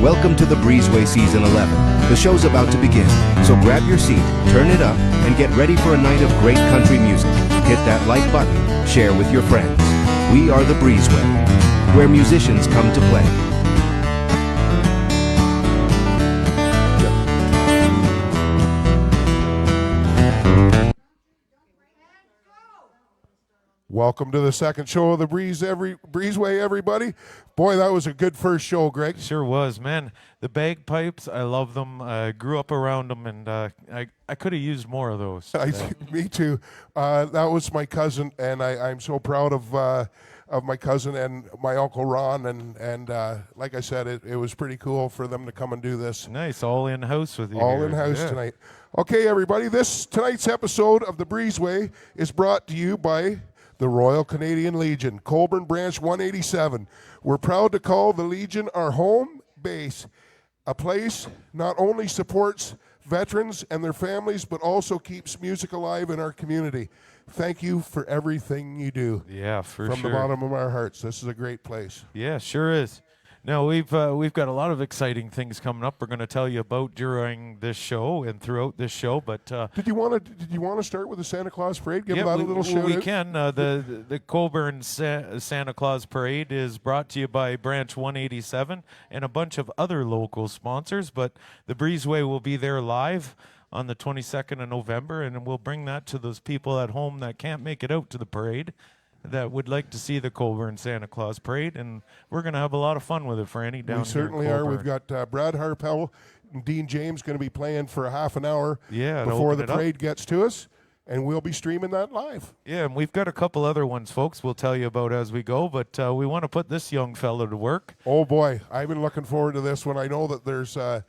Welcome to the Breezeway Season 11. The show's about to begin, so grab your seat, turn it up, and get ready for a night of great country music. Hit that like button, share with your friends. We are the Breezeway, where musicians come to play. Welcome to the second show of the Breezeway, everybody. Boy, that was a good first show, Greg. Sure was, man. The bagpipes, I love them. I grew up around them, and I could have used more of those. Me too. That was my cousin, and I'm so proud of my cousin and my Uncle Ron. And like I said, it was pretty cool for them to come and do this. Nice, all in-house with you. All here. in-house Yeah. tonight. Okay, everybody, tonight's episode of the Breezeway is brought to you by the Royal Canadian Legion, Colborne Branch 187. We're proud to call the Legion our home base, a place not only supports veterans and their families, but also keeps music alive in our community. Thank you for everything you do. Yeah, from the bottom of our hearts. This is a great place. Yeah, sure is. Now, we've got a lot of exciting things coming up. We're going to tell you about during this show and throughout this show. But did you want to start with the Santa Claus Parade? Give that a little shout out. We can. The Colborne Santa Claus Parade is brought to you by Branch 187 and a bunch of other local sponsors. But the Breezeway will be there live on the 22nd of November, and we'll bring that to those people at home that can't make it out to the parade, that would like to see the Colborne Santa Claus Parade, and we're going to have a lot of fun with it, Franny, down here. We certainly are. We've got Brad Harpel and Dean James going to be playing for a half an hour before the parade gets to us, and we'll be streaming that live. Yeah, and we've got a couple other ones, folks, we'll tell you about as we go, but we want to put this young fellow to work. Oh, boy. I've been looking forward to this one. I know that there's a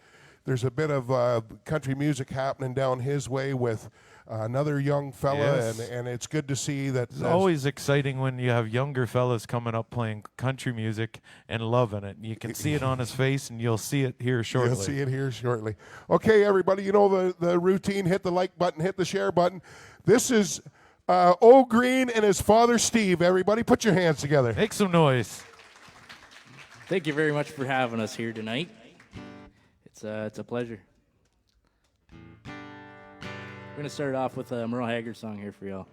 bit of country music happening down his way with another young fella, yes. and it's good to see that. It's always exciting when you have younger fellas coming up playing country music and loving it. You can see it on his face, and you'll see it here shortly. You'll see it here shortly. Okay, everybody, you know the routine. Hit the like button, hit the share button. This is O Green and his father, Steve. Everybody, put your hands together. Make some noise. Thank you very much for having us here tonight. It's a pleasure. We're going to start off with a Merle Haggard song here for y'all.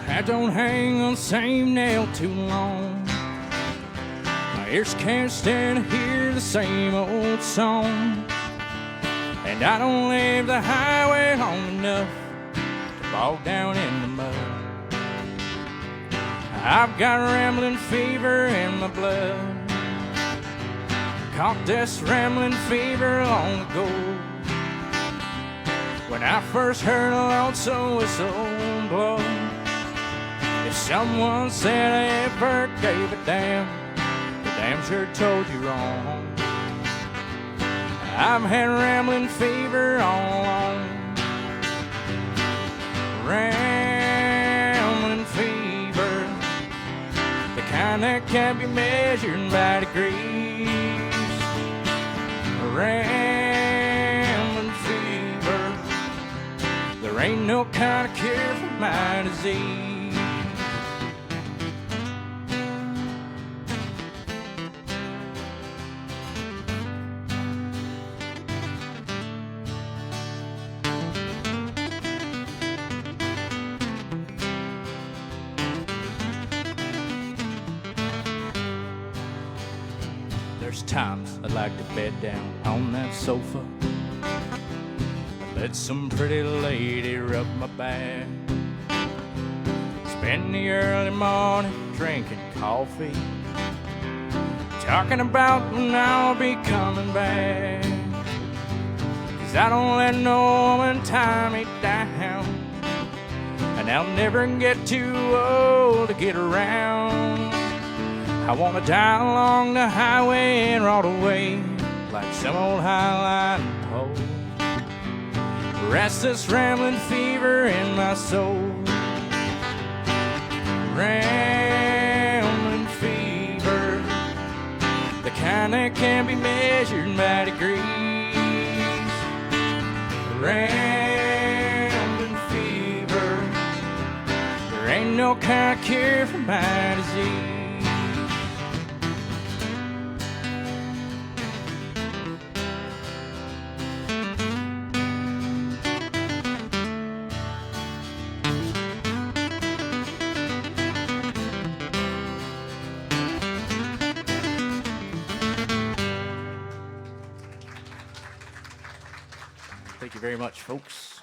I don't hang on the same nail too long. My ears can't stand to hear the same old song. And I don't leave the highway long enough to bog down in the mud. I've got rambling fever in my blood. Caught this rambling fever long ago, when I first heard a lonesome whistle blow. If someone said I ever gave a damn, they damn sure told you wrong. I've had rambling fever all along. Rambling fever, the kind that can't be measured by degrees. Rambling fever, there ain't no kind of cure for my disease. There's times I'd like to bed down on that sofa, let some pretty lady rub my back, spend the early morning drinking coffee, talking about when I'll be coming back. 'Cause I don't let no woman tie me down, and I'll never get too old to get around. I want to die along the highway and rot away like some old highline pole. Restless rambling fever in my soul. Rambling fever, the kind that can be measured by degrees. Rambling fever, there ain't no kind of cure for my disease. Thank you very much, folks.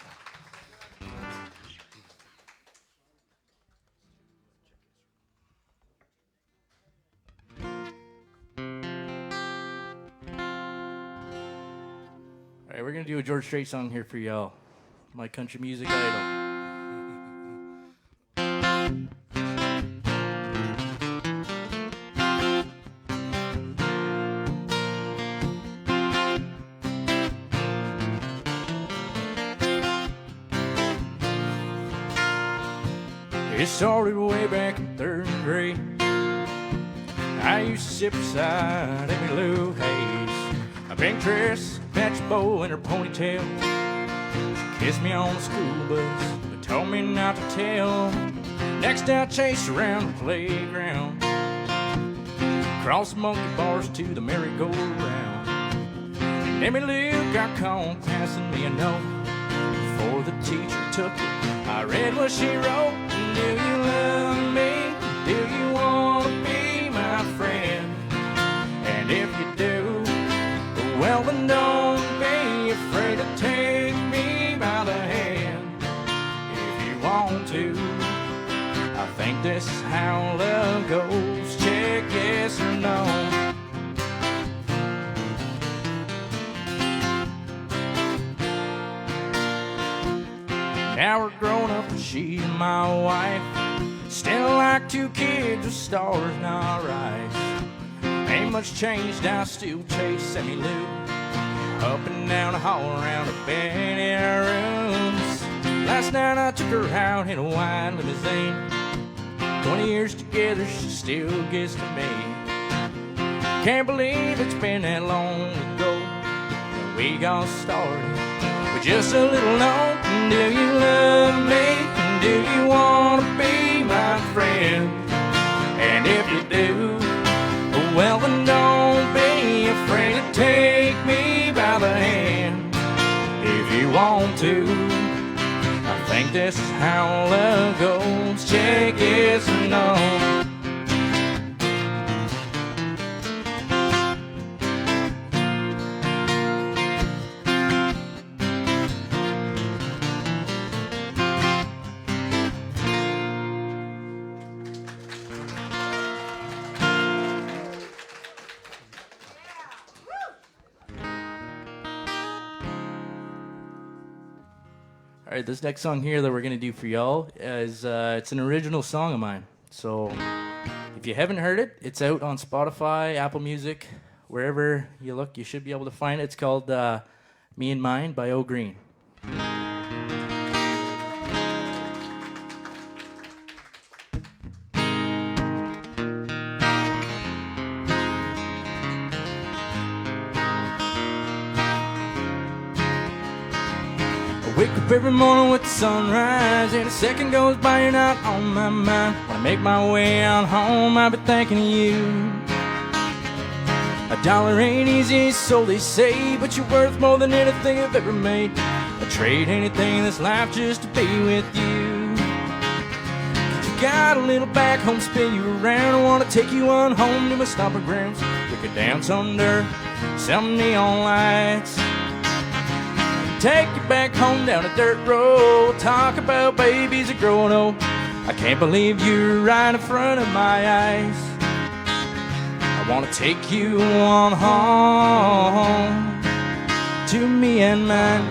All right, we're going to do a George Strait song here for y'all. My country music idol. It started way back in third grade. I used to sit beside Emmylou Hayes, a pink dress, match bow, and her ponytail. She kissed me on the school bus, but told me not to tell. Next I chased around the playground, across the monkey bars to the merry-go-round. And Emmylou got caught passing me a note. Before the teacher took it, I read what she wrote. Do you love me? Do you want to be my friend? And if you do, well then don't be afraid to take me by the hand. If you want to, I think this is how love goes. Check yes or no. Now we're grown up and she's my wife. Still like two kids with stars in our eyes. Ain't much changed, I still chase Emmylou up and down the hall around the bed in our rooms. Last night I took her out in a wide limousine. 20 years together, she still gets to me. Can't believe it's been that long ago when we got started with just a little note. Do you love me? Do you want to be my friend? And if you do, well then don't be afraid to take me by the hand. If you want to, I think this is how love goes. Check yes or no. All right, this next song here that we're gonna do for y'all is it's an original song of mine. So if you haven't heard it, it's out on Spotify, Apple Music, wherever you look, you should be able to find it. It's called "Me and Mine" by O Green. Wake up every morning with the sunrise, and a second goes by, you're not on my mind. When I make my way out home, I'll be thinking of you. A dollar ain't easy, so they say, but you're worth more than anything I've ever made. I'd trade anything in this life just to be with you. You got a little back home, spin you around. I wanna take you on home to my stomping grounds. We could dance under some neon lights. Take you back home down a dirt road. Talk about babies that growing old. I can't believe you're right in front of my eyes. I wanna take you on home to me and mine.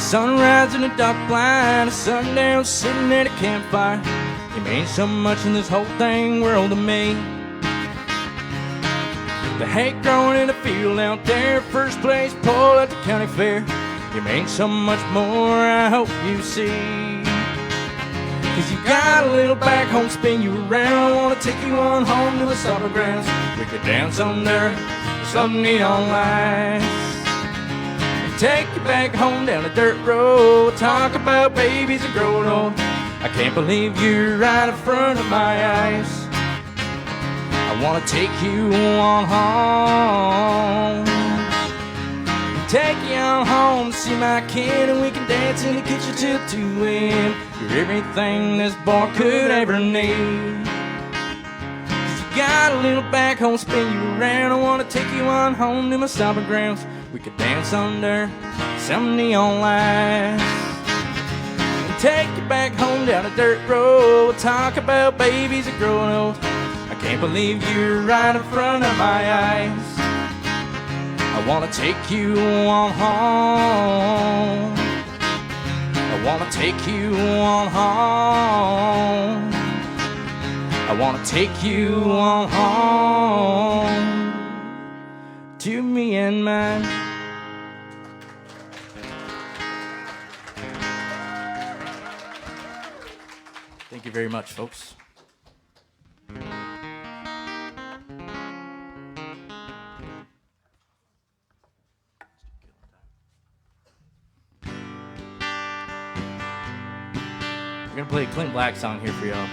Sunrise in a dark blind, a sundown sitting at a campfire. You mean so much in this whole thing world to me. The hay growing in the field out there, first place pull at the county fair. You mean so much more, I hope you see. Cause you got a little back home, spin you around. I wanna take you on home to the supper grounds. We could dance under some neon lights, take you back home down the dirt road. Talk about babies that growing old. I can't believe you're right in front of my eyes. I wanna take you on home, take you on home to see my kid, and we can dance in the kitchen till 2 a.m. You're everything this boy could ever need. Cause you got a little back home, spin you around. I wanna take you on home to my stomping grounds. We could dance under some neon lights and take you back home down a dirt road. We'll talk about babies that growing old. I can't believe you're right in front of my eyes. I wanna take you on home. I wanna take you on home. I wanna take you on home to me and mine. Thank you very much, folks. We're gonna play a Clint Black song here for y'all.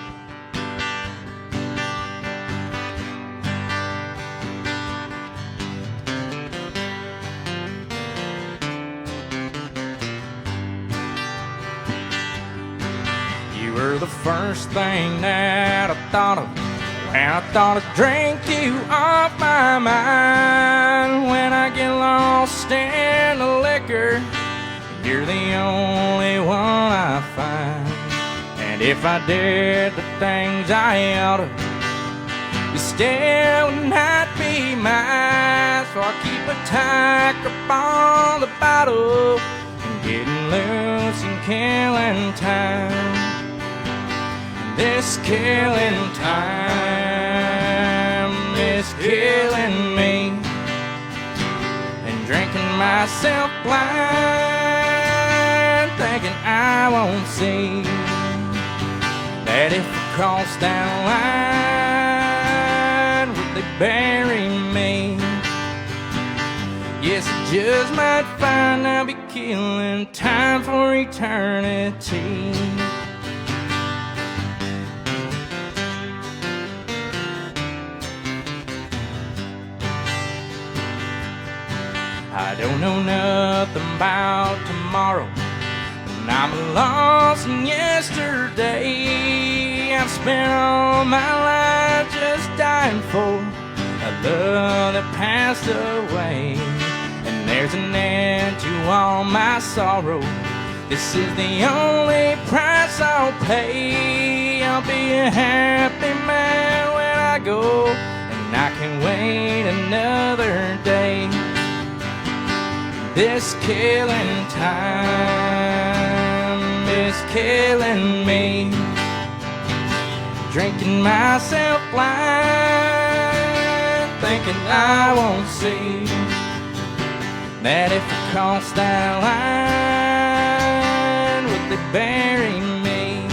You were the first thing that I thought of when I thought I'd drink you off my mind. When I get lost in the liquor, you're the only one I find. And if I did the things I oughta, you still would not be mine. So I keep a tight grip on the bottle and getting loose and killing time. This killing time is killing me, and drinking myself blind, thinking I won't see that if I cross that line, would they bury me? Yes, I just might find I'll be killing time for eternity. I don't know nothing about tomorrow, and I'm lost in yesterday. I've spent all my life just dying for a love that passed away. And there's an end to all my sorrow. This is the only price I'll pay. I'll be a happy man when I go, and I can wait another day. This killing time is killing me, drinking myself blind, thinking I won't see that if I cross that line, would they bury me?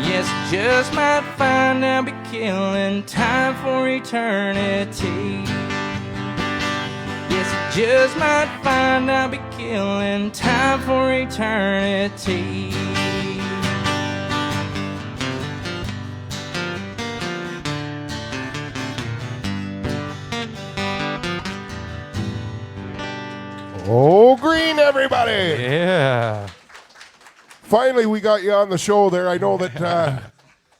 Yes, just might find I'll be killing time for eternity. Yes, I just might find I'll be killing time for eternity. Oh, green, everybody! Yeah. Finally, we got you on the show there. I know that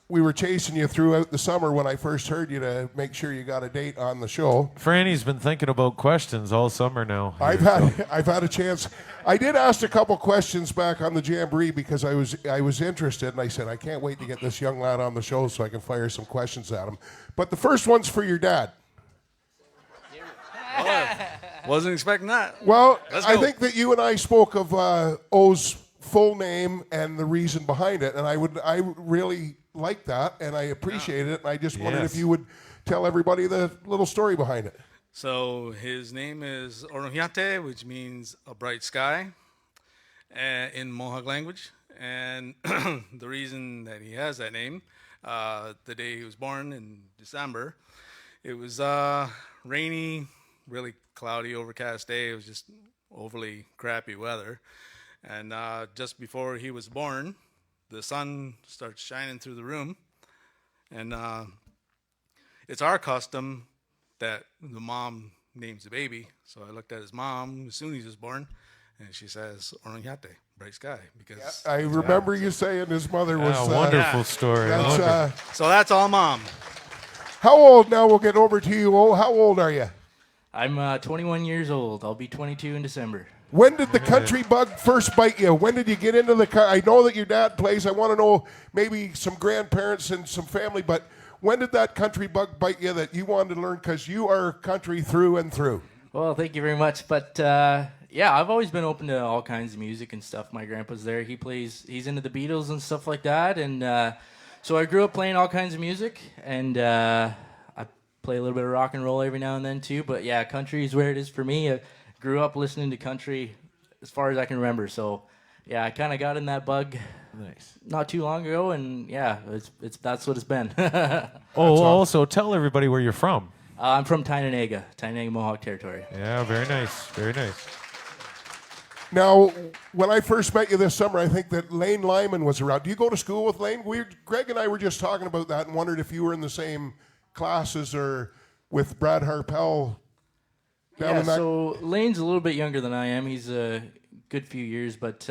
we were chasing you throughout the summer when I first heard you to make sure you got a date on the show. Franny's been thinking about questions all summer now. I've had a chance. I did ask a couple questions back on the Jamboree because I was interested, and I said I can't wait to get this young lad on the show so I can fire some questions at him. But the first one's for your dad. Wasn't expecting that. Well, Let's I go. think that you and I spoke of O's full name and the reason behind it, and I really like that, and I appreciate it, and I just wondered if you would tell everybody the little story behind it. So his name is Orohiate, which means a bright sky in Mohawk language. And the reason that he has that name, the day he was born in December, it was rainy, really cloudy, overcast day. It was just overly crappy weather. And just before he was born, the sun starts shining through the room. And it's our custom that the mom names the baby. So I looked at his mom as soon as he was born, and she says, Orohiate, bright sky. Because I remember you saying his mother was... wonderful story. so that's all mom. How old now? We'll get over to you. Oh, how old are you? I'm 21 years old. I'll be 22 in December. When did the country bug first bite you? When did you get into the car? I know that your dad plays. I want to know maybe some grandparents and some family, but when did that country bug bite you that you wanted to learn? Because you are country through and through. Well, thank you very much. But yeah, I've always been open to all kinds of music and stuff. My grandpa's there. He's into the Beatles and stuff like that. And so I grew up playing all kinds of music, and I play a little bit of rock and roll every now and then too. But yeah, country is where it is for me. I grew up listening to country as far as I can remember. So yeah, I kind of got in that bug not too long ago, and yeah, that's what it's been. Also tell everybody where you're from. I'm from Tynanaga, Mohawk Territory. Yeah, very nice, very nice. Now, when I first met you this summer, I think that Lane Lyman was around. Do you go to school with Lane? Greg and I were just talking about that and wondered if you were in the same classes or with Brad Harpel. Yeah, so Lane's a little bit younger than I am. He's a good few years, but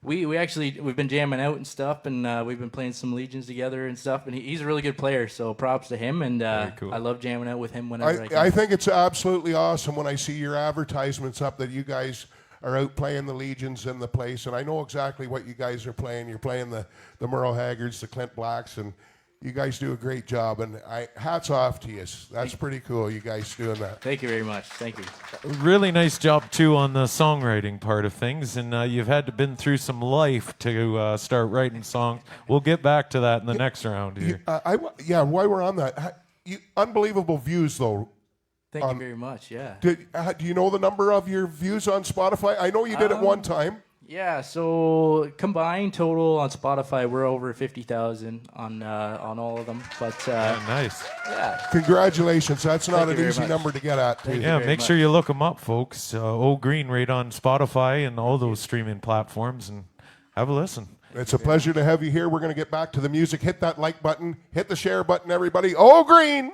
we've been jamming out and stuff, and we've been playing some Legions together and stuff, and he's a really good player, so props to him, and cool. I love jamming out with him whenever I can. I think it's absolutely awesome when I see your advertisements up that you guys are out playing the Legions in the place, and I know exactly what you guys are playing. You're playing the Merle Haggards, the Clint Blacks, and you guys do a great job, and hats off to you. That's pretty cool, you guys doing that. Thank you very much. Thank you. Really nice job, too, on the songwriting part of things, and you've had to been through some life to start writing songs. We'll get back to that in the next round here. While we're on that, unbelievable views, though. Thank you very much, yeah. Do you know the number of your views on Spotify? I know you did it one time. Yeah, so combined total on Spotify, we're over 50,000 on all of them. But nice. Yeah. Congratulations. That's not Thank an you easy very number to get at. Yeah, make sure you look them up, folks. O Green right on Spotify and all those streaming platforms, and have a listen. It's a pleasure to have you here. We're going to get back to the music. Hit that like button. Hit the share button, everybody. O Green!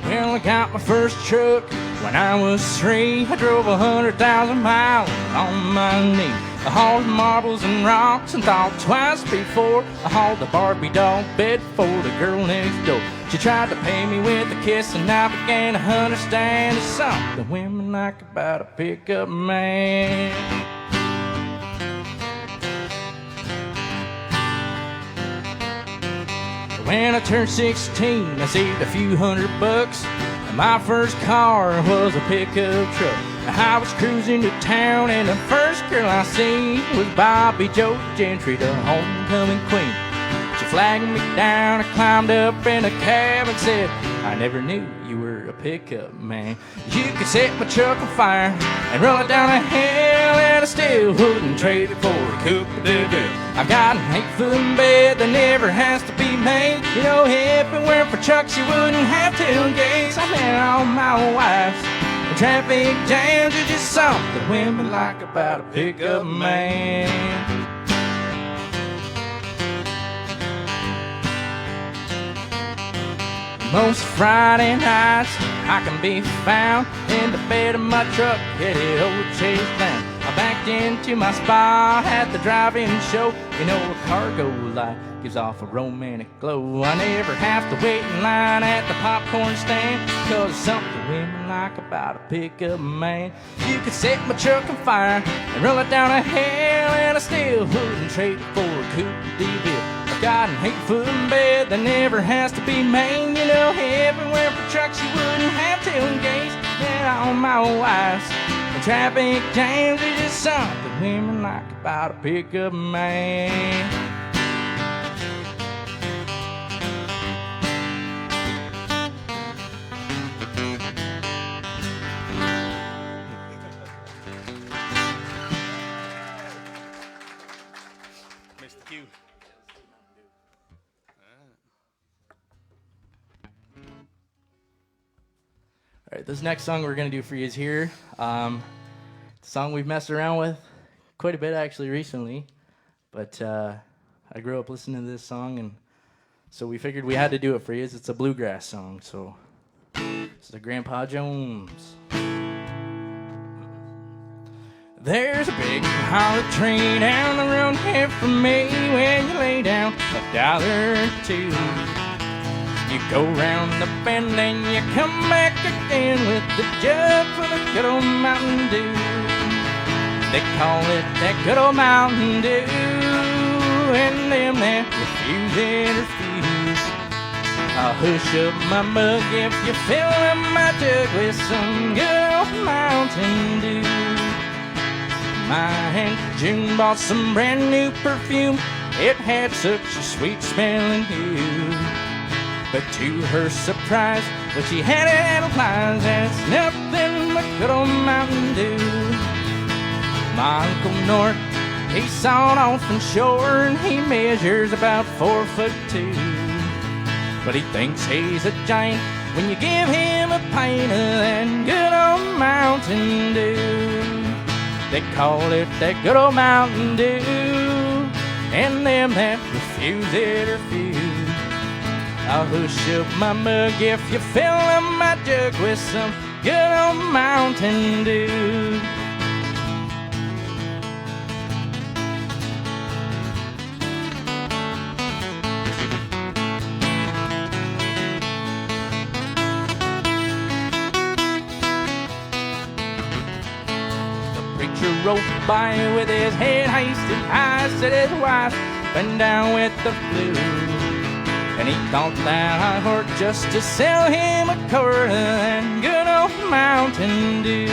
Well, I got my first truck when I was 3. I drove 100,000 miles on my knee. I hauled marbles and rocks and thought twice before I hauled the Barbie doll bed for the girl next door. She tried to pay me with a kiss, and I began to understand there's something women like about a pickup man. When I turned 16, I saved a few $100, and my first car was a pickup truck. I was cruising to town, and the first girl I seen was Bobby Joe Gentry, the homecoming queen. She flagged me down, I climbed up in a cab and said, I never knew you were a pickup man. You could set my truck on fire and roll it down a hill, and I still wouldn't trade it for a coupe-de-deux. I've got an 8-foot bed that never has to be made. You know, if it weren't for trucks, you wouldn't have tailgates. I met all my wives. The traffic jams are just something women like about a pickup man. Most Friday nights I can be found in the bed of my truck, headed over Chase Down. I I backed into my spot at the drive-in show. You know, a cargo light gives off a romantic glow. I never have to wait in line at the popcorn stand, 'cause there's something women like about a pickup man. You could set my truck on fire and roll it down a hill, and I still wouldn't trade it for a coupe de ville. I've got an 8-foot bed that never has to be made. You know, everywhere for trucks you wouldn't have tailgates. And all my wives and traffic jams are just something women like about a pickup man. Mr. Q. All right, this next song we're gonna do for you is here. It's a song we've messed around with quite a bit actually recently, but I grew up listening to this song, and so we figured we had to do it for you. It's a bluegrass song, so this is the Grandpa Jones. There's a big hollow tree down the road here for me. When you lay down $1 or $2, you go round the bend and you come back again with the jug full of good old Mountain Dew. They call it that good old Mountain Dew, and them that refuse it refuse. I'll hush up my mug if you fill up my jug with some good old Mountain Dew. My Aunt June bought some brand new perfume. It had such a sweet smelling hue, but to her surprise, when she had it and applies, it's nothing but good old Mountain Dew. My Uncle Nort, he sawed off from shore, and he measures about 4'2". But he thinks he's a giant when you give him a pint of that good old Mountain Dew. They call it that good old Mountain Dew, and them that refuse it refuse. I'll hush up my mug if you fill up my jug with some good old Mountain Dew. Rode by with his head hasted high, said his wife been down with the flu, and he thought that I hurt just to sell him a quart of that good old Mountain Dew.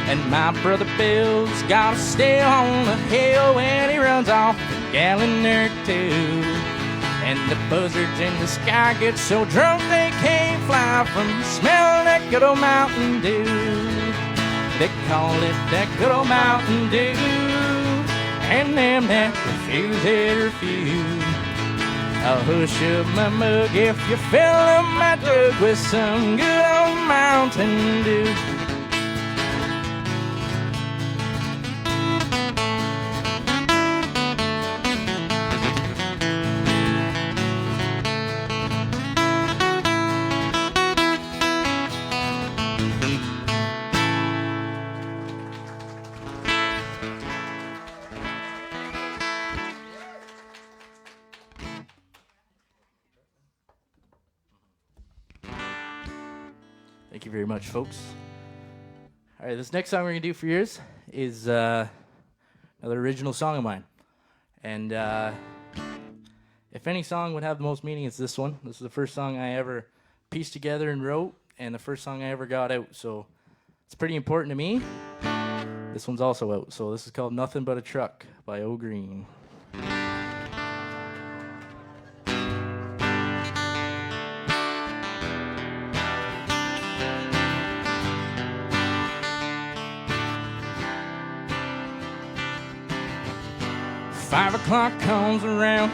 And my brother Bill's got to stay on the hill when he runs off a gallon or two. And the buzzards in the sky get so drunk they can't fly from smelling that good old Mountain Dew. They call it that good old Mountain Dew, and them that refuse it refuse. I'll hush up my mug if you fill up my jug with some good old Mountain Dew. Thank you very much, folks. All right, this next song we're going to do for yours is another original song of mine. And if any song would have the most meaning, it's this one. This is the first song I ever pieced together and wrote, and the first song I ever got out. So it's pretty important to me. This one's also out. So this is called Nothing But a Truck by O Green. 5 o'clock comes around,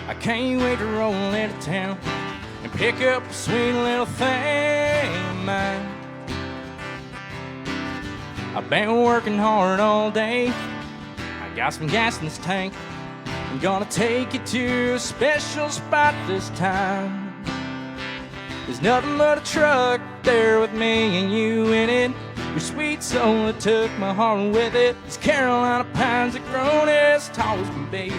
I can't wait to roll into town and pick up a sweet little thing of mine. I've been working hard all day, I got some gas in this tank. I'm gonna take you to a special spot this time. There's nothing but a truck there with me and you in it. Your sweet soul that took my heart with it. These Carolina pines that grown as tall as can be.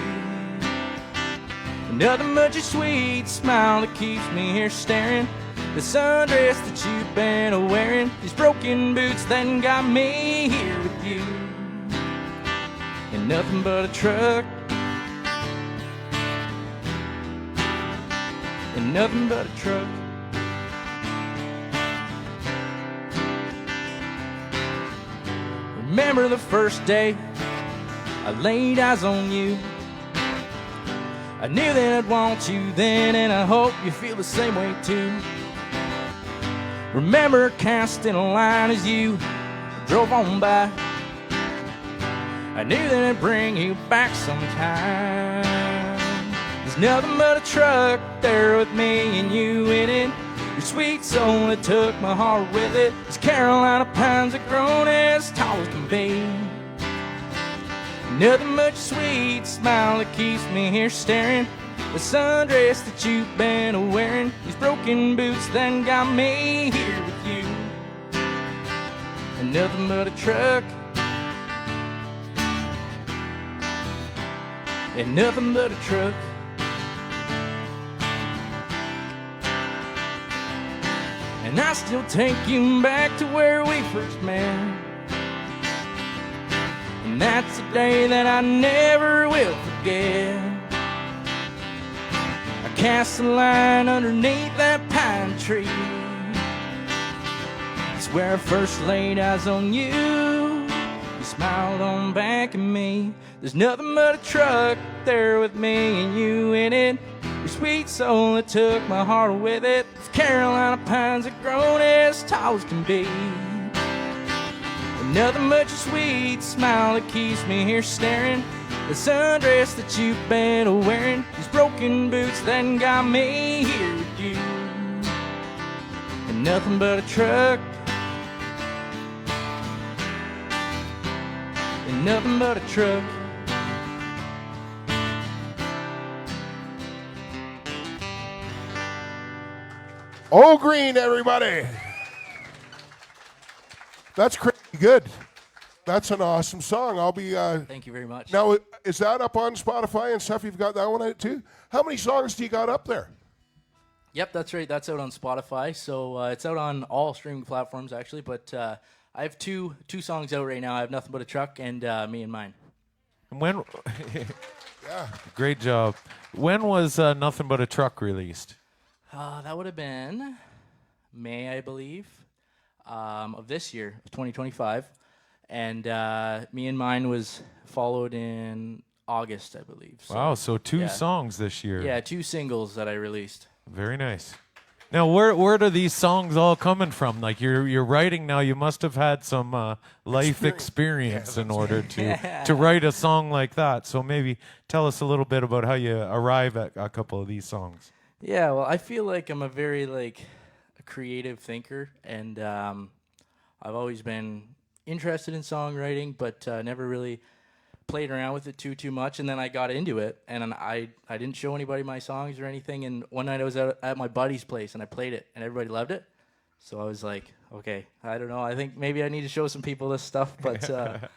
Nothing but your sweet smile that keeps me here staring. The sundress that you've been wearing. These broken boots that got me here with you. And nothing but a truck. And nothing but a truck. Remember the first day I laid eyes on you. I knew that I'd want you then, and I hope you feel the same way too. Remember casting a line as you drove on by. I knew that I'd bring you back sometime. There's nothing but a truck there with me and you in it. Your sweet soul that took my heart with it. These Carolina pines that grown as tall as can be. Nothing but your sweet smile that keeps me here staring. The sundress that you've been wearing. These broken boots that got me here with you. And nothing but a truck. And nothing but a truck. And I still take you back to where we first met. And that's a day that I never will forget. I cast a line underneath that pine tree. It's where I first laid eyes on you. You smiled on back at me. There's nothing but a truck there with me and you in it. Your sweet soul that took my heart with it. It's Carolina pines that grown as tall as can be. And nothing but your sweet smile that keeps me here staring. The sundress that you've been wearing. These broken boots that got me here with you. And nothing but a truck. And nothing but a truck. Old Green, everybody. That's crazy good. That's an awesome song. I'll be. Thank you very much. Now, is that up on Spotify and stuff? You've got that one out too? How many songs do you got up there? Yep, that's right. That's out on Spotify. So it's out on all streaming platforms, actually. But I have two songs out right now. I have Nothing But a Truck and Me and Mine. When? Yeah. Great job. When was Nothing But a Truck released? That would have been May, I believe, of this year, 2025. And Me and Mine was followed in August, I believe. So, Wow, so two yeah. songs this year. Yeah, 2 singles that I released. Very nice. Now, where do these songs all coming from? Like you're writing now, you must have had some life experience in order to write a song like that. So maybe tell us a little bit about how you arrive at a couple of these songs. Yeah, well, I feel like I'm a very a creative thinker, and I've always been interested in songwriting, but never really played around with it too much. And then I got into it, and I didn't show anybody my songs or anything. And one night I was out at my buddy's place, and I played it, and everybody loved it. So I was like, okay, I don't know. I think maybe I need to show some people this stuff. But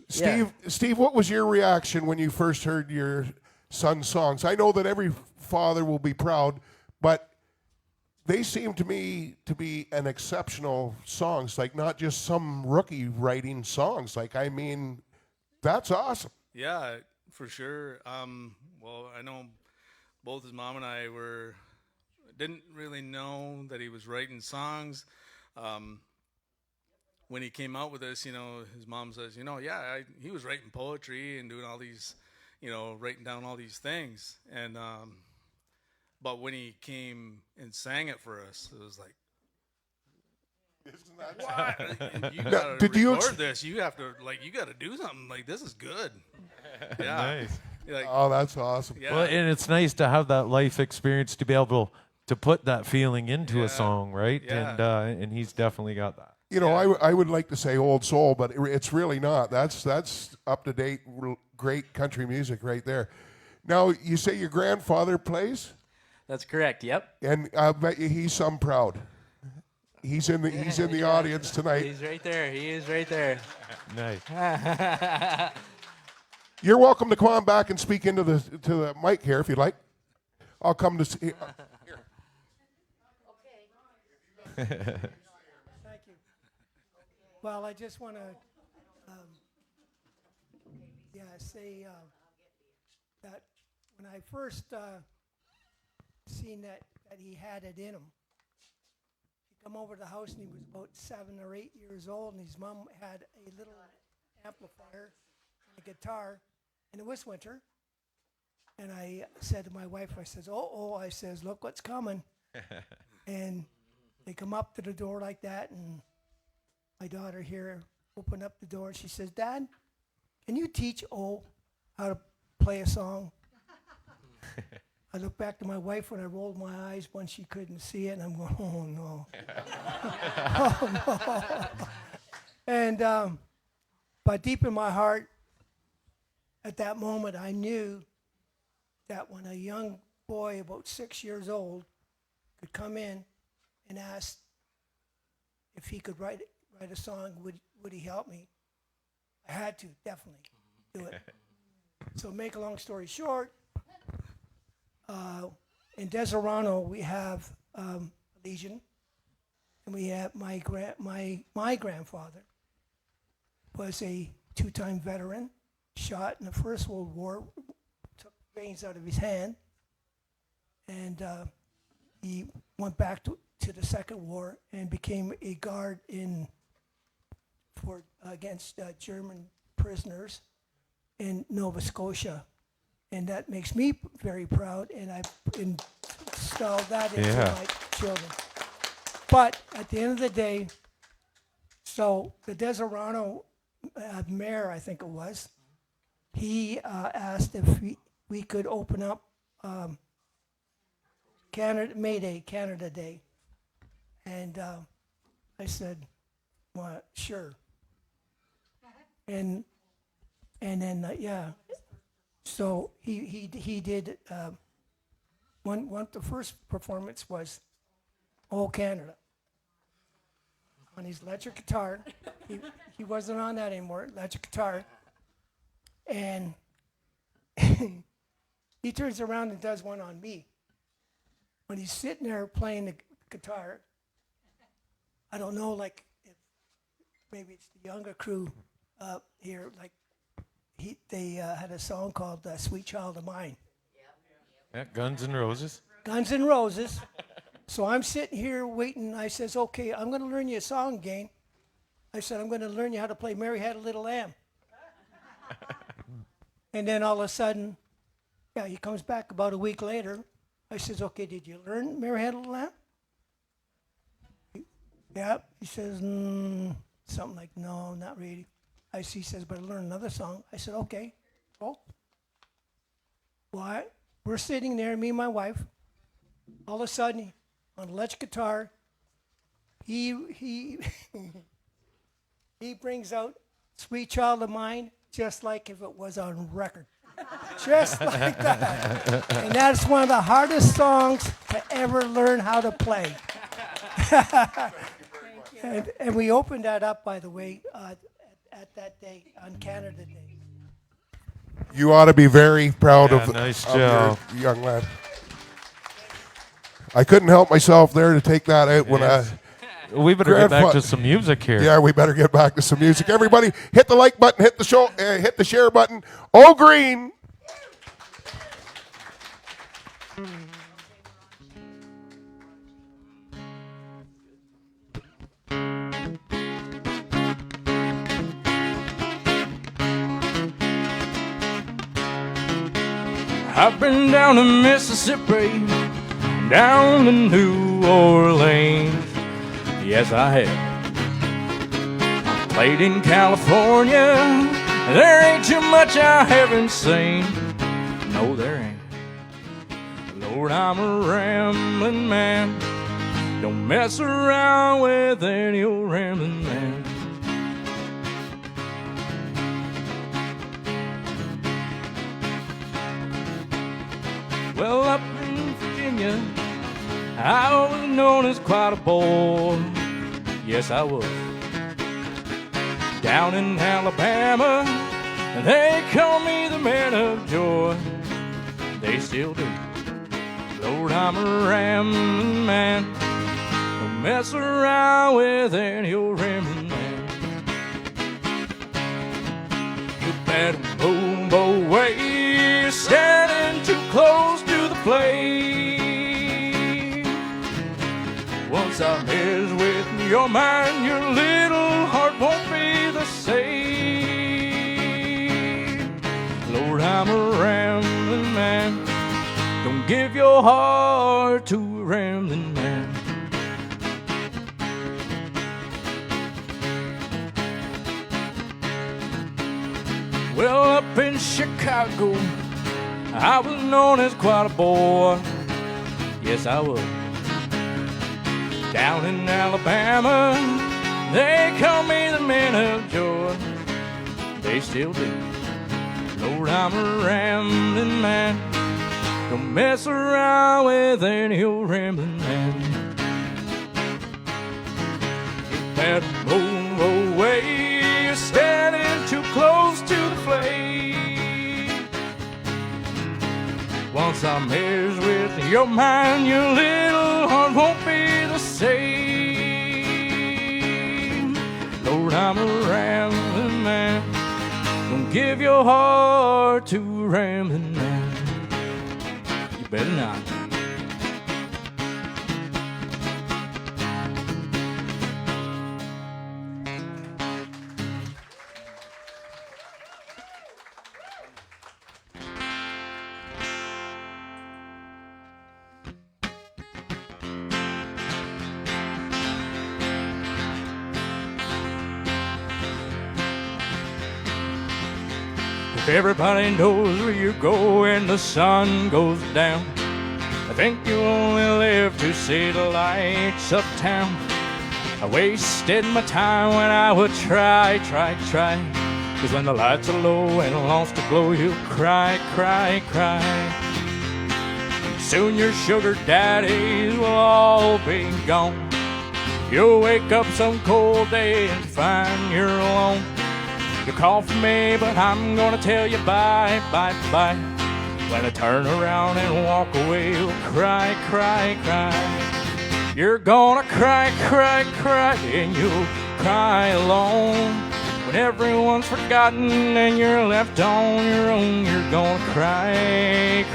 Steve, what was your reaction when you first heard your son's songs? I know that every father will be proud, but they seem to me to be an exceptional songs, like not just some rookie writing songs. Like, I mean, that's awesome. Yeah, for sure. Well, I know both his mom and I didn't really know that he was writing songs. When he came out with this, his mom says, he was writing poetry and doing all these, writing down all these things. And but when he came and sang it for us, it was like, what? You gotta record this. You have to, you gotta do something. Like, this is good. Yeah. Nice. Oh, that's awesome. Yeah. Well, and it's nice to have that life experience to be able to put that feeling into a song, right? Yeah. And he's definitely got that. I would like to say old soul, but it's really not. That's up to date, great country music right there. Now, you say your grandfather plays? that's correct. Yep. And I bet you he's some proud. He's in the audience tonight. He's right there. He is right there. Nice. You're welcome to come on back and speak into the mic here if you'd like. I'll come to see. Here. Thank you. Well, I just want to, say that when I first seen that he had it in him, he come over to the house and he was about 7 or 8 years old, and his mom had a little amplifier and a guitar, and it was winter. And I said to my wife, I says, I says, look what's coming. And they come up to the door like that, and my daughter here opened up the door, and she says, Dad, can you teach how to play a song? I looked back to my wife when I rolled my eyes when she couldn't see it, and I'm going, oh, no. Oh, no. And, but deep in my heart, at that moment, I knew that when a young boy about 6 years old could come in and ask if he could write a song, would he help me? I had to definitely do it. So make a long story short, in Deserano we have Legion, and we have my grandfather was a 2-time veteran, shot in the First World War, took veins out of his hand, and he went back to the Second War and became a guard against German prisoners in Nova Scotia, and that makes me very proud. And I've installed that into my children. But at the end of the day, so the Deserano mayor, I think it was, he asked if we could open up May Day, Canada Day. And I said, well, sure. And then, so he did, the first performance was All Canada on his electric guitar. He wasn't on that anymore, electric guitar. And he turns around and does one on me. When he's sitting there playing the guitar, I don't know, like, if maybe it's the younger crew here, like, they had a song called Sweet Child of Mine. Yeah, Guns N' Roses. Guns N' Roses. So I'm sitting here waiting. I says, okay, I'm going to learn you a song again. I said, I'm going to learn you how to play Mary Had a Little Lamb. And then all of a sudden, he comes back about a week later. I says, okay, did you learn Mary Had a Little Lamb? Yeah. He says, something like, no, not really. He says, but I learned another song. I said, okay. Well, we're sitting there, me and my wife. All of a sudden, on electric guitar, he brings out Sweet Child of Mine just like if it was on record. Just like that. And that's one of the hardest songs to ever learn how to play. And we opened that up, by the way, at that day, on Canada Day. You ought to be very proud of nice your job. young lad. I couldn't help myself there to take that out when I... We better get back to some music here. Yeah, we better get back to some music. Everybody, hit the like button, hit the share button. Oh, green. I've been down to Mississippi, down to New Orleans. Yes, I have. Played in California. There ain't too much I haven't seen. No, there ain't. Lord, I'm a rambling man. Don't mess around with any old rambling man. Well, up in Virginia, I was known as quite a boy. yes I was. Down in Alabama, they call me the man of joy. They still do. Lord, I'm a rambling man. Don't mess around with any old rambling man. You better move away. You're standing too close to the plate. Once I mess with your mind, your little heart won't be the same. Lord, I'm a rambling man. Don't give your heart to a rambling man. Well, up in Chicago, I was known as quite a boy. Yes, I was. Down in Alabama, they call me the man of joy. They still do. Lord, I'm a rambling man. Don't mess around with any old rambling man. You better move away. You're standing too close to the flame. Once I mess with your mind, your little heart won't be the same. Lord, I'm a rambling man. Don't give your heart to a rambling man. You better not. If everybody knows where you go when the sun goes down, I think you only live to see the lights uptown. I wasted my time when I would try. Cause when the lights are low and lost to glow, you'll cry. Soon your sugar daddies will all be gone. You'll wake up some cold day and find you're alone. You call for me, but I'm gonna tell you bye. When I turn around and walk away, you'll cry. You're gonna cry, and you'll cry alone. When everyone's forgotten and you're left on your own, you're gonna cry.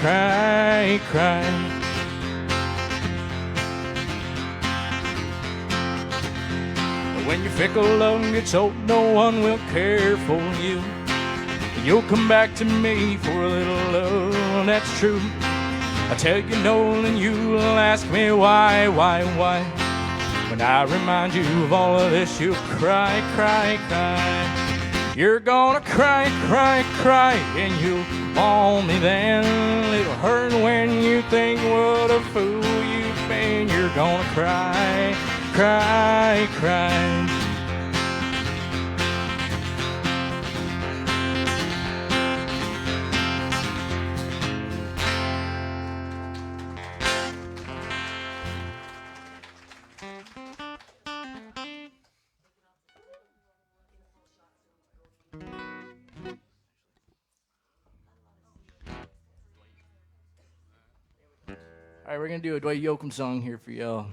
When your fickle love gets old, no one will care for you. You'll come back to me for a little love, and that's true. I tell you no, then you'll ask me why. When I remind you of all of this, you'll cry. You're gonna cry, and you'll want me then. It'll hurt when you think what a fool you've been. You're gonna cry. All right, we're gonna do a Dwight Yoakam song here for y'all.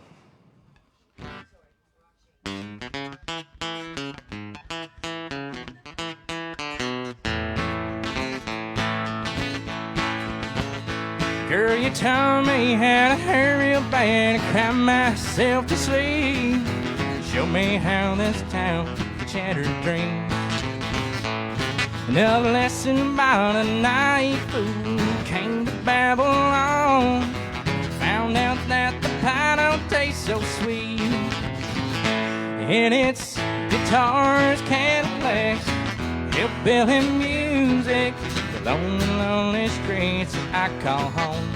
Girl, you taught me how to hurry up and cry myself to sleep. Show me how this town can shatter dreams. Another lesson about a night fool came to Babylon. Found out that the pie don't taste so sweet. And it's guitars, Cadillacs, hillbilly music, the lonely streets I call home.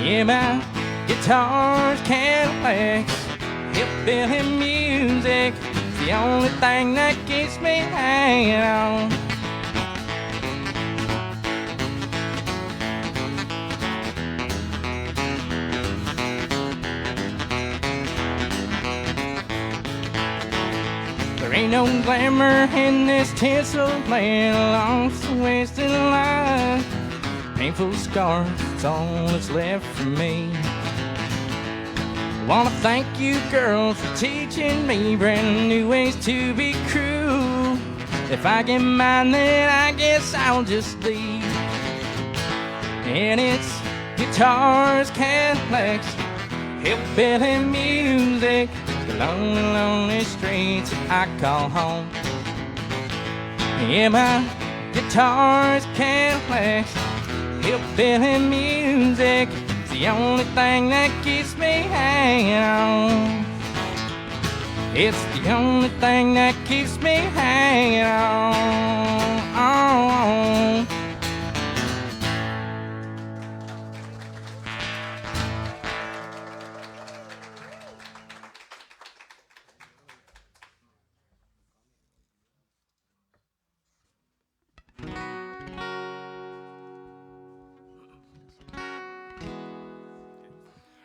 Yeah, my guitars, Cadillacs, hillbilly music, it's the only thing that keeps me hanging on. Ain't no glamour in this tinsel land, lost wasted life. Painful scars, it's all that's left for me. Wanna thank you girls for teaching me brand new ways to be cruel. If I get mine, then I guess I'll just leave. And it's guitars, Cadillacs, hillbilly music, the lonely, lonely streets that I call home. Yeah, my guitars, Cadillacs, hillbilly music, it's the only thing that keeps me hanging on. It's the only thing that keeps me hanging on.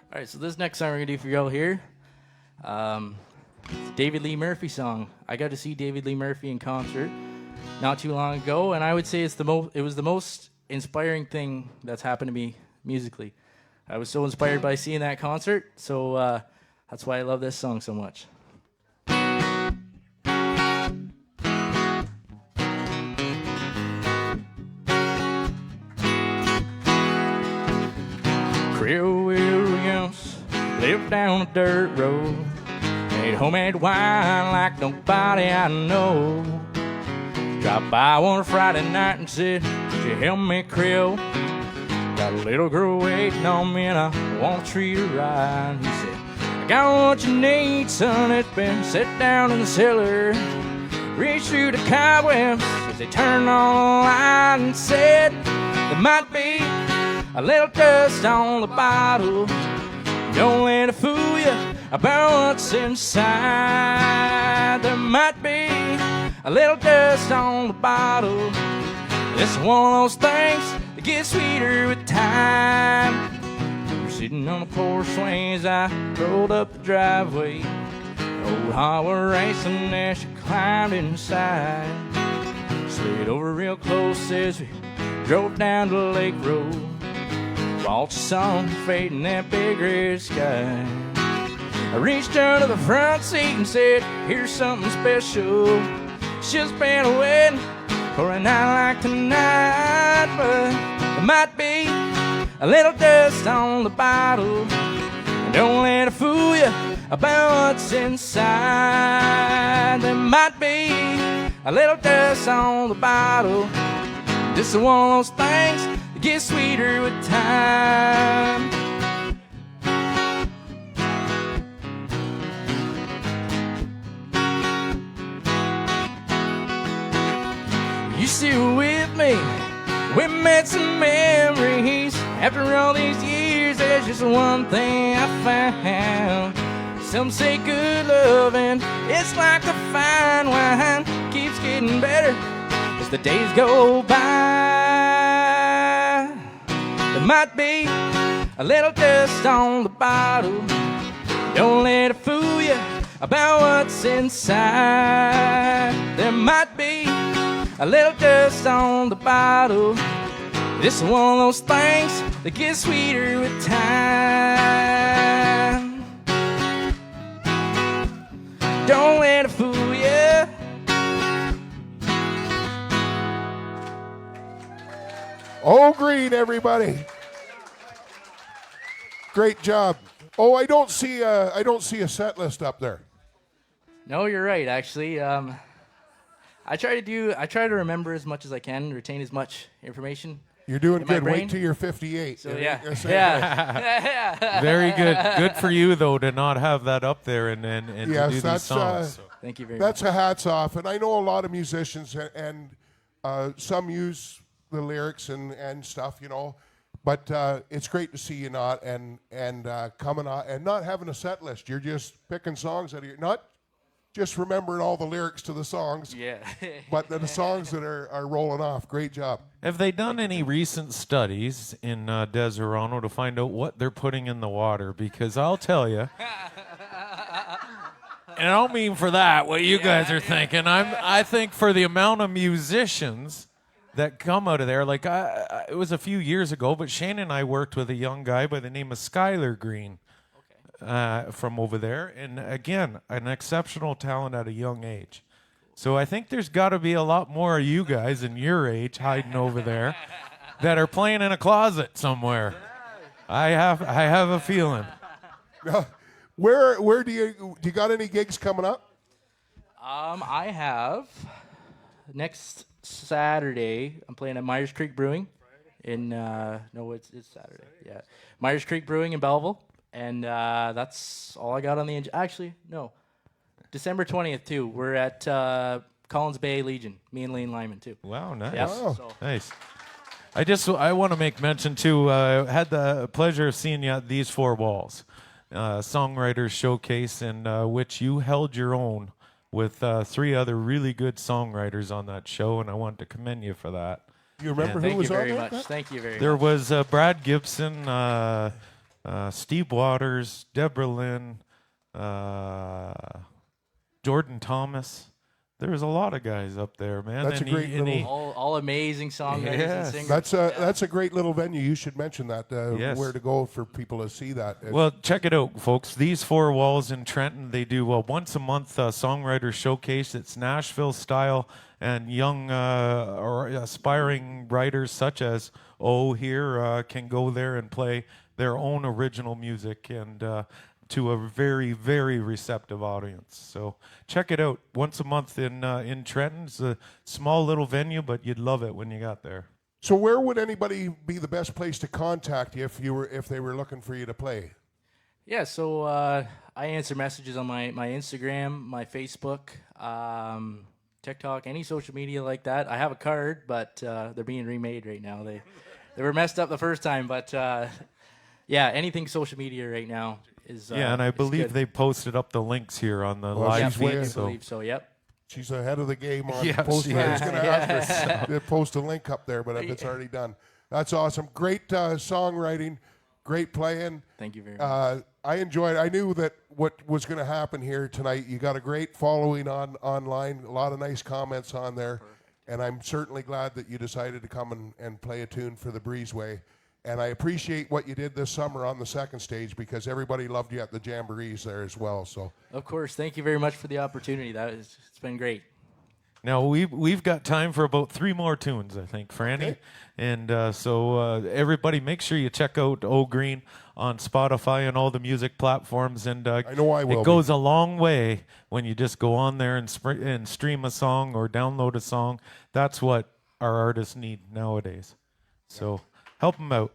All right, so this next song we're gonna do for y'all here, it's a David Lee Murphy song. I got to see David Lee Murphy in concert not too long ago, and I would say it was the most inspiring thing that's happened to me musically. I was so inspired by seeing that concert, so that's why I love this song so much. Creole Williams lived down a dirt road, made homemade wine like nobody I know. Dropped by one Friday night and said, "Could you help me, Creole? Got a little girl waiting on me and I want to treat her right." He said, "I got what you need, son. It's been set down in the cellar." Reached through the cobwebs as they turned on the light and said, "There might be a little dust on the bottle. Don't let it fool you about what's inside. There might be a little dust on the bottle. It's one of those things that gets sweeter with time." We're sitting on the porch swing as I rolled up the driveway. Old heart was racing as she climbed inside. Slid over real close as we drove down the lake road. Watched the sun fade in that big red sky. I reached down to the front seat and said, "Here's something special. It's just been waiting for a night like tonight. But there might be a little dust on the bottle. And don't let it fool you about what's inside. There might be a little dust on the bottle. This is one of those things that gets sweeter with time." You still with me? We made some memories. After all these years, there's just one thing I found. Some say good loving, it's like the fine wine, keeps getting better as the days go by. There might be a little dust on the bottle. Don't let it fool you about what's inside. There might be a little dust on the bottle. This is one of those things that gets sweeter with time. Don't let it fool you. Oh, green, everybody. Great job. Oh, I don't see a set list up there. No, you're right. Actually, I try to remember as much as I can, retain as much information. You're doing in my good. brain. Wait till you're 58. So You're yeah, gonna say, yeah. Very good. Good for you, though, to not have that up there and to Yes, do these that's, songs. So. Thank you very That's much. a hats off. And I know a lot of musicians and some use the lyrics and stuff, you know. But it's great to see you not and coming out and not having a set list. You're just picking songs that are not just remembering all the lyrics to the songs, Yeah. but the songs that are rolling off. Great job. Have they done any recent studies in Deserano to find out what they're putting in the water? Because I'll tell you, And I don't mean for that, what you guys are thinking. I think for the amount of musicians that come out of there, like it was a few years ago, but Shane and I worked with a young guy by the name of Skylar Green from over there. And again, an exceptional talent at a young age. So I think there's got to be a lot more of you guys in your age hiding over there that are playing in a closet somewhere. I have a feeling. Where do you got any gigs coming up? I have next Saturday. I'm playing at Myers Creek Brewing in it's Saturday. Yeah, Myers Creek Brewing in Belleville, and that's all I got on the actually no, December 20th too. We're at Collins Bay Legion. Me and Lane Lyman too. Wow, nice. Yep, Wow. so. Nice. I want to make mention too. Had the pleasure of seeing you at These Four Walls, Songwriters Showcase, in which you held your own with 3 other really good songwriters on that show, and I want to commend you for that. You remember who Thank was you on very there? much. Thank you very There much. was Brad Gibson, Steve Waters, Deborah Lynn, Jordan Thomas. There was a lot of guys up there, man. That's a great little- All amazing songwriters Yes. and singers. That's a great little venue. You should mention that. Yes. Where to go for people to see that. Well, check it out, folks. These Four Walls in Trenton, they do a once a month songwriter showcase. It's Nashville style, and young or aspiring writers such as here can go there and play their own original music, and to a very, very receptive audience. So check it out. Once a month in Trenton. It's a small little venue, but you'd love it when you got there. So where would anybody be the best place to contact you if they were looking for you to play? Yeah, so I answer messages on my Instagram, my Facebook, TikTok, any social media like that. I have a card, but they're being remade right now. They were messed up the first time, but yeah, anything social media right now is is and I believe good. they posted up the links here on the Well, live she's way- feed. I So believe so. Yep. She's ahead of the game on Yeah, posting. she I was is. going to ask her to post a link up there, but it's already done. That's awesome. Great songwriting, great playing. Thank you very much. I enjoyed. I knew that what was going to happen here tonight. You got a great following online. A lot of nice comments on there, and I'm certainly glad that you decided to come and play a tune for the Breezeway. And I appreciate what you did this summer on the second stage because everybody loved you at the jamborees there as well. So Of course. Thank you very much for the opportunity. It's been great. now we've got time for about 3 more tunes, I think, Franny. Okay. And so everybody, make sure you check out O Green on Spotify and all the music platforms. And I know I will It goes a long way when you just go on there and stream a song or download a song. That's what our artists need nowadays. So help them out.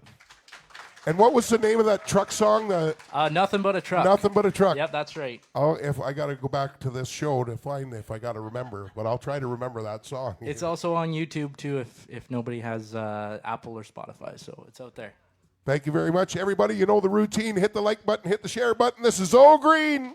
And what was the name of that truck song? The Nothing but a truck. Nothing But a Truck. Yep, that's right. If I got to go back to this show to find if I got to remember, but I'll try to remember that song. It's also on YouTube too if nobody has Apple or Spotify, so it's out there. Thank you very much, everybody. You know the routine. Hit the like button, hit the share button. This is O Green.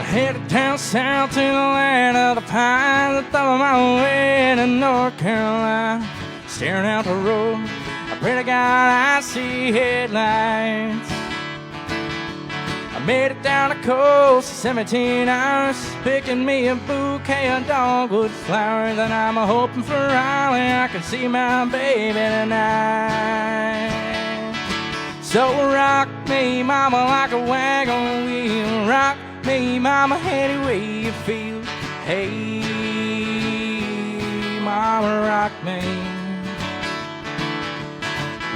Headed down south to the land of the pines. I thought my way to North Carolina. Staring out the road, I pray to God I see headlights. I made it down the coast in 17 hours, picking me a bouquet of dogwood flowers. And I'm hoping for Raleigh I can see my baby tonight. So rock me, mama, like a wagon wheel. Rock me, mama, any way you feel. Hey, mama, rock me.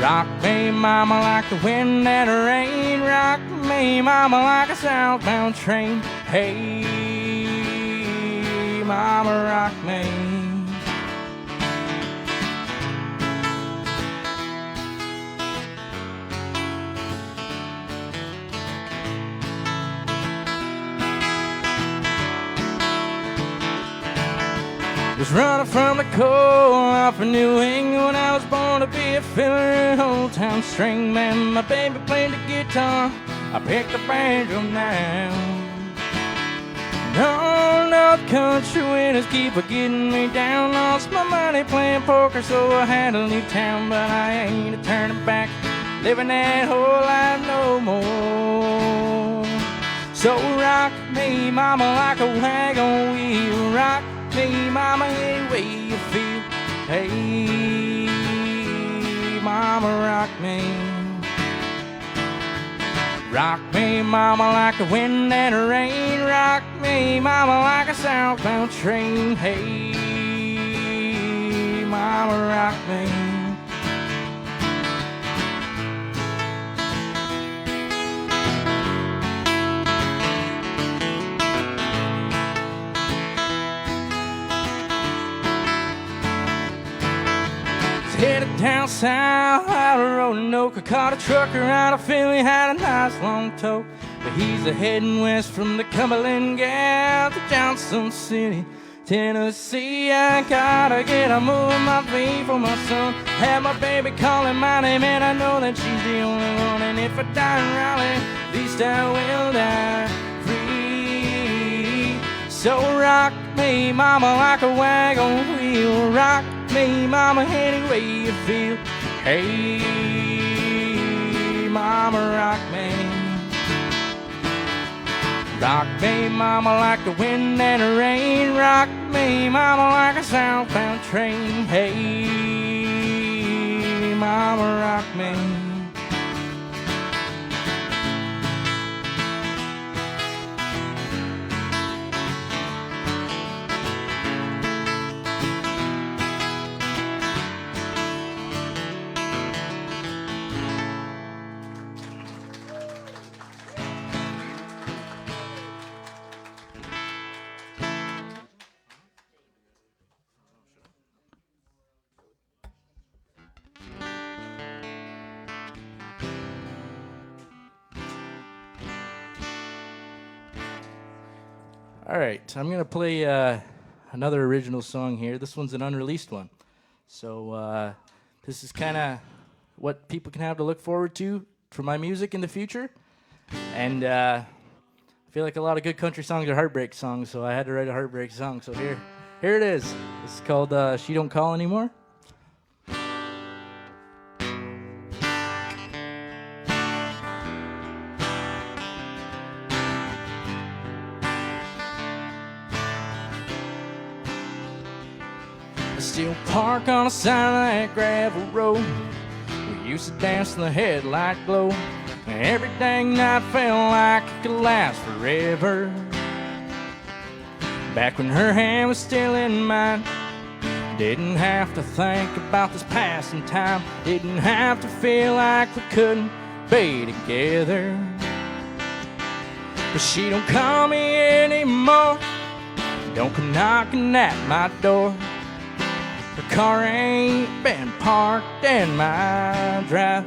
Rock me, mama, like the wind and the rain. Rock me, mama, like a southbound train. Hey, mama, rock me. Was running from the cold off of New England when I was born to be a filler in Old Town String. Man, my baby played the guitar, I picked the banjo now. No, no, the country winners keep a getting me down. Lost my money playing poker, so I had to leave town. But I ain't a turning back, living that whole life no more. So rock me, mama, like a wagon wheel. Rock me, mama, any way you feel. Hey, mama, rock me. Rock me, mama, like the wind and the rain. Rock me, mama, like a southbound train. Hey, mama, rock me. Headed down south, out of Roanoke. I caught a trucker out of Philly, had a nice long tow. But he's a heading west from the Cumberland Gap to Johnson City, Tennessee. I gotta get a move on my feet for my son. Have my baby calling my name, and I know that she's the only one. And if I die in Raleigh, at least I will die free. So rock me, mama, like a wagon wheel. Rock me, mama, any way you feel. Hey, mama, rock me. Rock me, mama, like the wind and the rain. Rock me, mama, like a southbound train. Hey, mama, rock me. All right, I'm going to play another original song here. This one's an unreleased one. So this is kind of what people can have to look forward to for my music in the future. And I feel like a lot of good country songs are heartbreak songs, so I had to write a heartbreak song. So here it is. It's called She Don't Call Anymore. Still park on the side of that gravel road. We used to dance in the headlight glow. Every dang night felt like it could last forever. Back when her hand was still in mine, didn't have to think about this passing time. Didn't have to feel like we couldn't be together. But she don't call me anymore. Don't come knocking at my door. Her car ain't been parked in my drive.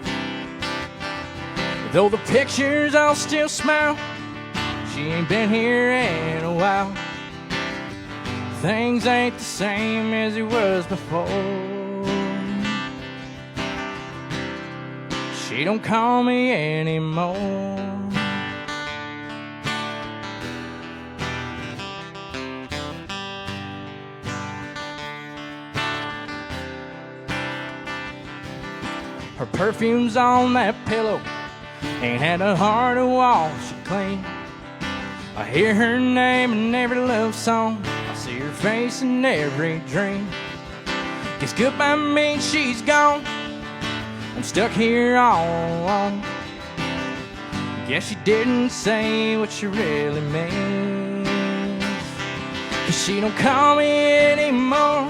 Though the pictures all still smile, she ain't been here in a while. Things ain't the same as it was before. She don't call me anymore. Her perfume's on that pillow, ain't had a heart to wash it clean. I hear her name in every love song, I see her face in every dream. Guess goodbye means she's gone, I'm stuck here all alone. Guess she didn't say what she really means. 'Cause she don't call me anymore,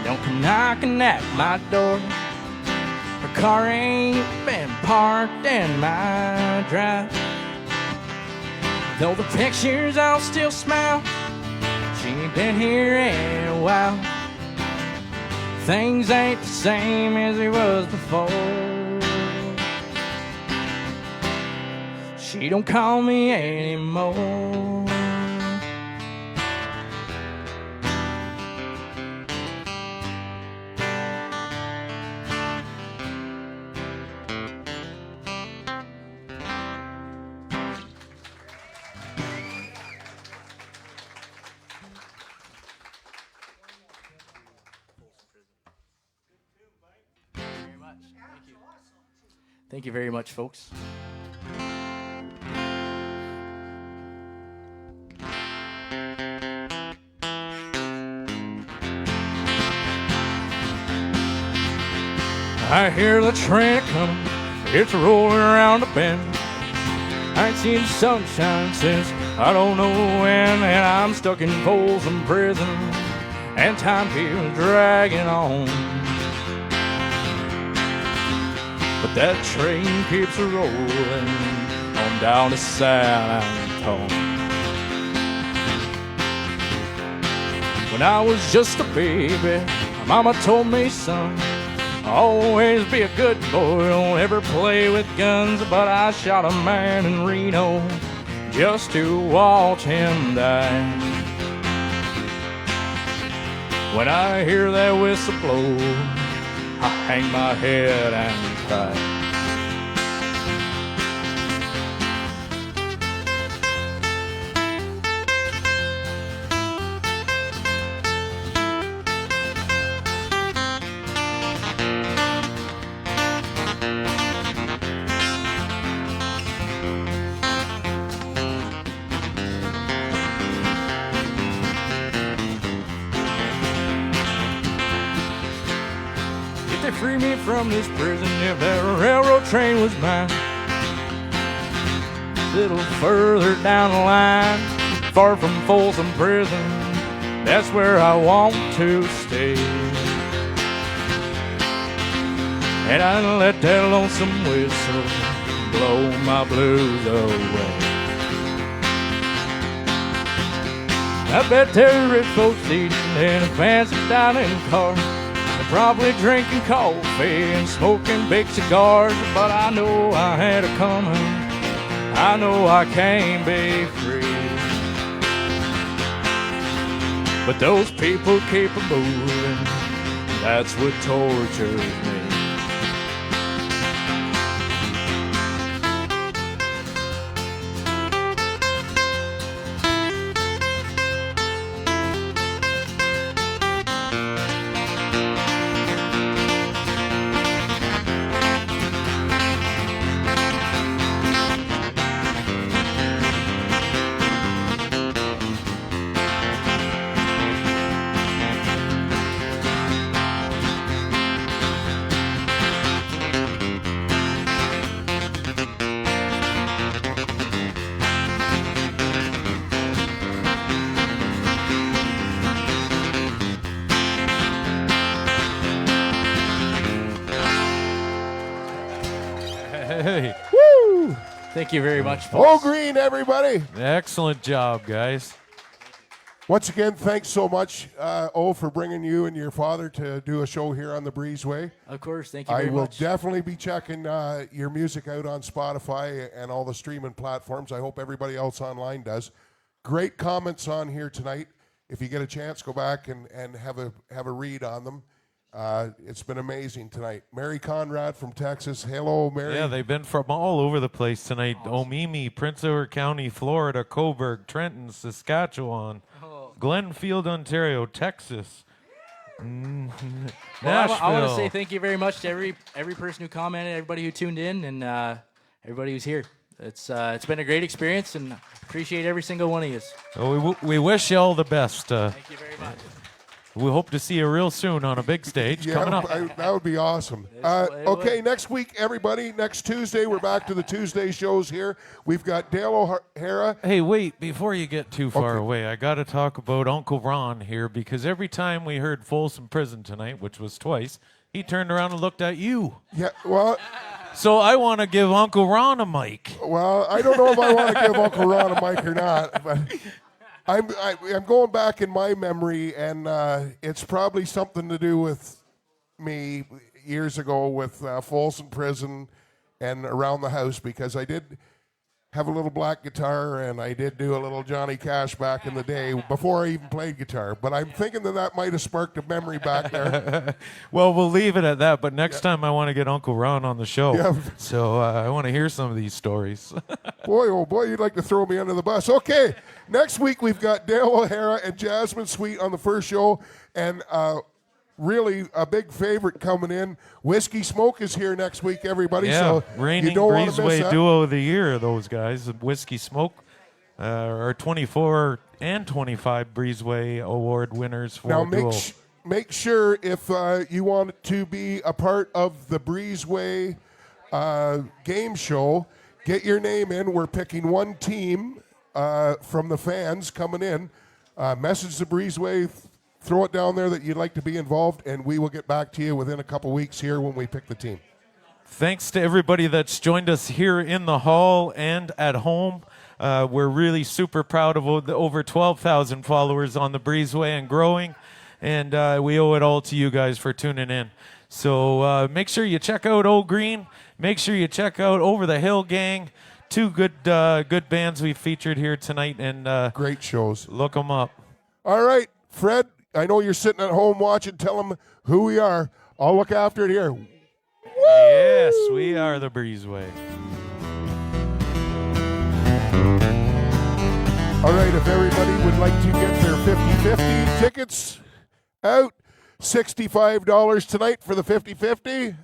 don't come knocking at my door. Her car ain't been parked in my drive. Though the pictures all still smile, she ain't been here in a while. Things ain't the same as it was before. She don't call me anymore. Thank you very much, folks. I hear the train coming, it's rolling around the bend. I ain't seen sunshine since I don't know when, and I'm stuck in Folsom Prison, and time feels dragging on. But that train keeps rolling on down to San Antonio. When I was just a baby, my mama told me, son, always be a good boy, don't ever play with guns. But I shot a man in Reno just to watch him die. When I hear that whistle blow, I hang my head and cry. Free me from this prison if that railroad train was mine. A little further down the line, far from Folsom Prison, that's where I want to stay. And I let that lonesome whistle blow my blues away. I bet there are rich folks eating in a fancy dining car, probably drinking coffee and smoking big cigars. But I know I had it coming, I know I can't be free. But those people keep a moving, that's what tortures me. Hey, Woo! Thank you very much, All folks. green, everybody. excellent job, guys. Once again, thanks so much, for bringing you and your father to do a show here on the Breezeway. Of course, thank you I very will much. definitely be checking your music out on Spotify and all the streaming platforms. I hope everybody else online does. Great comments on here tonight. If you get a chance, go back and have a read on them. It's been amazing tonight. Mary Conrad from Texas. Hello, Mary. Yeah, they've been from all over the place tonight. Omemee, Prince Edward County, Florida, Cobourg, Trenton, Saskatchewan, Glenfield, Ontario, Texas, Nashville. Well, I want to say thank you very much to every person who commented, everybody who tuned in, and everybody who's here. It's been a great experience, and appreciate every single one of you. Well, we wish you all the best. Thank you very much. We hope to see you real soon on a big stage coming up. That would be awesome. Okay, next week, everybody, next Tuesday, we're back to the Tuesday shows here. We've got Dale O'Hara. Hey, wait, before you get too far away, I got to talk about Uncle Ron here, because every time we heard Folsom Prison tonight, which was twice, he turned around and looked at you. Yeah, well, So I want to give Uncle Ron a mic. well, I don't know if I want to give Uncle Ron a mic or not, but I'm going back in my memory, and it's probably something to do with me years ago with Folsom Prison and Around the House, because I did have a little black guitar, and I did do a little Johnny Cash back in the day before I even played guitar. But I'm thinking that might have sparked a memory back there. Well, we'll leave it at that, but next time I want to get Uncle Ron on the show. Yeah. So I want to hear some of these stories. Boy, oh boy, you'd like to throw me under the bus. Okay, next week we've got Dale O'Hara and Jasmine Sweet on the first show, and really a big favorite coming in. Whiskey Smoke is here next week, everybody. Yeah, So reigning you don't want to miss Breezeway that. duo of the year, those guys. Whiskey Smoke are 24 and 25 Breezeway award winners for Now duo. make sure if you want to be a part of the Breezeway game show, get your name in. We're picking one team from the fans coming in. Message the Breezeway, throw it down there that you'd like to be involved, and we will get back to you within a couple weeks here when we pick the team. Thanks to everybody that's joined us here in the hall and at home. We're really super proud of the over 12,000 followers on the Breezeway and growing, and we owe it all to you guys for tuning in. So make sure you check out Old Green. Make sure you check out Over the Hill Gang. Two good bands we featured here tonight, and Great shows. look them up. All right, Fred, I know you're sitting at home watching. Tell them who we are. I'll look after it here. Yes, we are the Breezeway. All right, if everybody would like to get their 50-50 tickets out, $65 tonight for the 50-50.